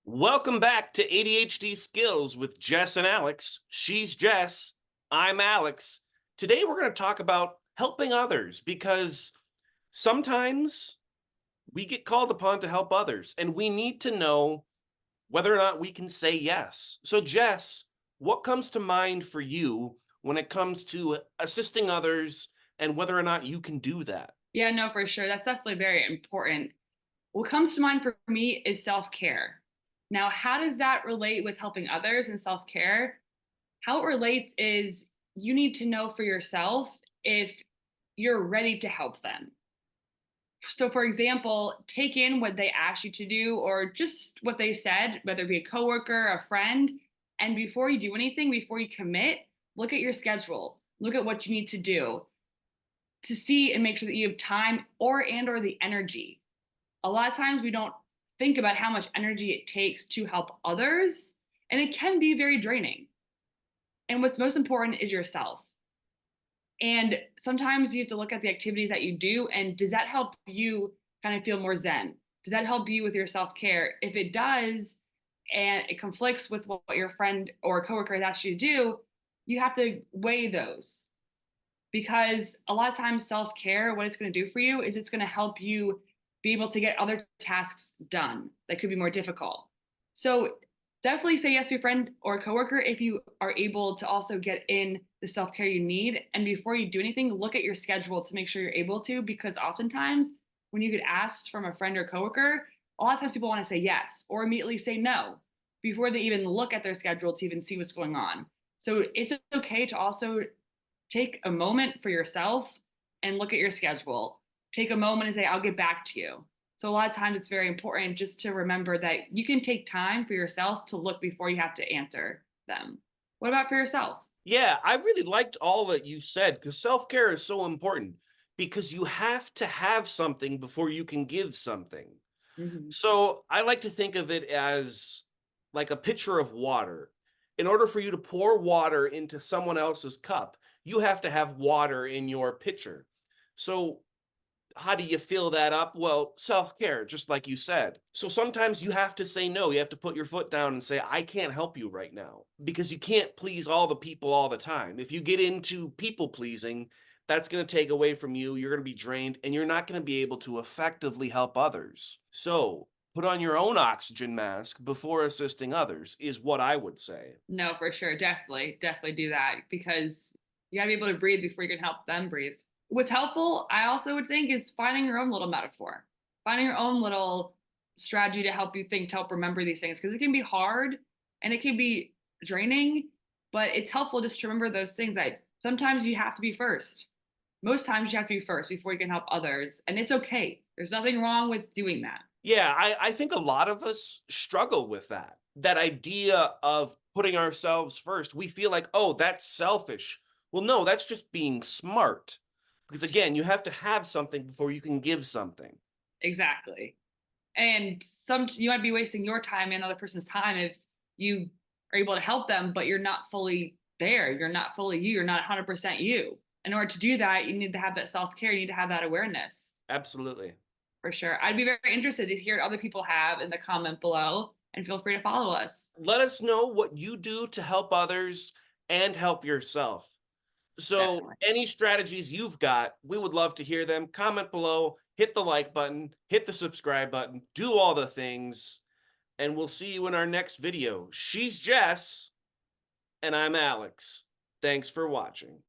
Welcome back to ADHD Skills with Jess and Alex. She's Jess. I'm Alex. Today we're going to talk about helping others because sometimes we get called upon to help others and we need to know whether or not we can say yes. So, Jess, what comes to mind for you when it comes to assisting others and whether or not you can do that? Yeah, no, for sure. That's definitely very important. What comes to mind for me is self care. Now, how does that relate with helping others and self care? How it relates is you need to know for yourself if you're ready to help them. So, for example, take in what they asked you to do or just what they said, whether it be a coworker, a friend. And before you do anything, before you commit, look at your schedule, look at what you need to do to see and make sure that you have time or the energy. A lot of times we don't think about how much energy it takes to help others, and it can be very draining. And what's most important is yourself. And sometimes you have to look at the activities that you do, and does that help you kind of feel more zen? Does that help you with your self care? If it does, and it conflicts with what your friend or coworker has asked you to do, you have to weigh those, because a lot of times self care, what it's going to do for you is it's going to help you be able to get other tasks done that could be more difficult. So definitely say yes to your friend or coworker if you are able to also get in the self care you need. And before you do anything, look at your schedule to make sure you're able to, because oftentimes when you get asked from a friend or coworker, a lot of times people want to say yes or immediately say no before they even look at their schedule to even see what's going on. So it's okay to also take a moment for yourself and look at your schedule. Take a moment and say, I'll get back to you. So, a lot of times it's very important just to remember that you can take time for yourself to look before you have to answer them. What about for yourself? Yeah, I really liked all that you said because self care is so important because you have to have something before you can give something. Mhm. So I like to think of it as like a pitcher of water. In order for you to pour water into someone else's cup, you have to have water in your pitcher. So how do you fill that up? Well, self care, just like you said. So sometimes you have to say no. You have to put your foot down and say, I can't help you right now because you can't please all the people all the time. If you get into people pleasing, that's going to take away from you. You're going to be drained and you're not going to be able to effectively help others. So put on your own oxygen mask before assisting others, is what I would say. No, for sure. Definitely, definitely do that, because you gotta be able to breathe before you can help them breathe. What's helpful, I also would think, is finding your own little metaphor, finding your own little strategy to help you think, to help remember these things, because it can be hard and it can be draining, but it's helpful just to remember those things that sometimes you have to be first. Most times you have to be first before you can help others, and it's okay. There's nothing wrong with doing that. Yeah, I think a lot of us struggle with that. That idea of putting ourselves first. We feel like, oh, that's selfish. Well, no, that's just being smart. Because again, you have to have something before you can give something. Exactly. And some you might be wasting your time and another person's time if you are able to help them, but you're not fully there. You're not fully you. You're not 100% you. In order to do that, you need to have that self care. You need to have that awareness, Absolutely. for sure. I'd be very interested to hear what other people have in the comment below, and feel free to follow us. Let us know what you do to help others and help yourself. So, Definitely. any strategies you've got, we would love to hear them. Comment below, hit the like button, hit the subscribe button, do all the things, and we'll see you in our next video. She's Jess, and I'm Alex. Thanks for watching.